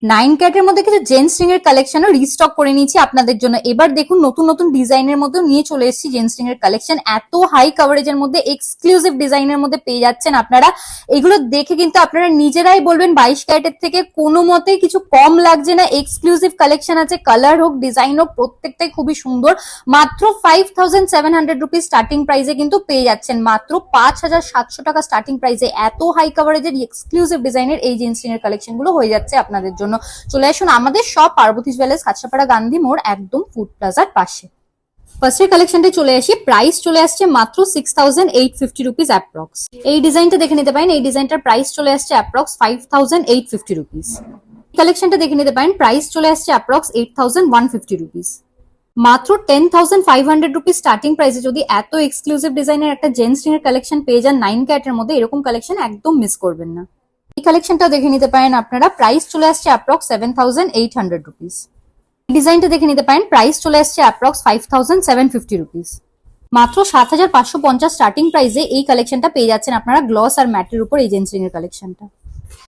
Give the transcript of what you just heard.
9 ক্যারেটের মধ্যে কিছু জেন্টস রিং এর কালেকশনও রিস্টক করে নিয়েছি আপনাদের জন্য। এবার দেখুন নতুন নতুন ডিজাইনের মধ্যে নিয়ে চলে এসেছি জেন্টস রিং এর কালেকশন। এত হাই কভারেজের মধ্যে এক্সক্লুসিভ ডিজাইনের মধ্যে পেয়ে যাচ্ছেন আপনারা। এগুলো দেখে কিন্তু আপনারা নিজেরাই বলবেন 22 ক্যারেটের থেকে কোনো মতেই কিছু কম লাগছে না। এক্সক্লুসিভ কালেকশন আছে, কালার হোক ডিজাইন হোক প্রত্যেকটাই খুবই সুন্দর। মাত্র 5700 রুপিস স্টার্টিং প্রাইসে কিন্তু পেয়ে যাচ্ছেন, মাত্র 5700 টাকা স্টার্টিং প্রাইসে এত হাই কভারেজের এক্সক্লুসিভ ডিজাইনের এই জেন্টস রিং এর কালেকশন গুলো হয়ে যাচ্ছে আপনাদের জন্য। চলে আসুন আমাদের সব পার্বতী জুয়েলার্স, কাঁচরাপাড়া গান্ধী মোড়, একদম ফুড প্লাজার পাশে। ফার্স্টের কালেকশনটা চলে আসি, প্রাইস চলে আসছে মাত্র 6850 রুপিস অ্যাপ্রক্স। এই ডিজাইনটা দেখে নিতে পারেন, এই ডিজাইনটার প্রাইস চলে আসছে অ্যাপ্রক্স 5850 রুপিস। কালেকশনটা দেখে নিতে পারেন, প্রাইস চলে আসছে অ্যাপ্রক্স 8150 রুপিস। মাত্র 10500 রুপিস স্টার্টিং প্রাইসে যদি এত এক্সক্লুসিভ ডিজাইনের একটা জেন্টস রিং এর কালেকশন পেয়ে যান 9 ক্যারেটের মধ্যে, এরকম কালেকশন একদম মিস করবেন না। এই কালেকশনটা দেখে নিতে পারেন আপনারা, প্রাইস চলে আসছে অ্যাপ্রক্স 7800 রুপিস। ডিজাইনটা দেখে নিতে পারেন, প্রাইস চলে আসছে অ্যাপ্রক্স 5750 রুপিস। মাত্র 7550 স্টার্টিং প্রাইসে এই কালেকশনটা পেয়ে যাচ্ছেন আপনারা গ্লস আর ম্যাটের উপর এই জেন্টস রিং এর কালেকশনটা।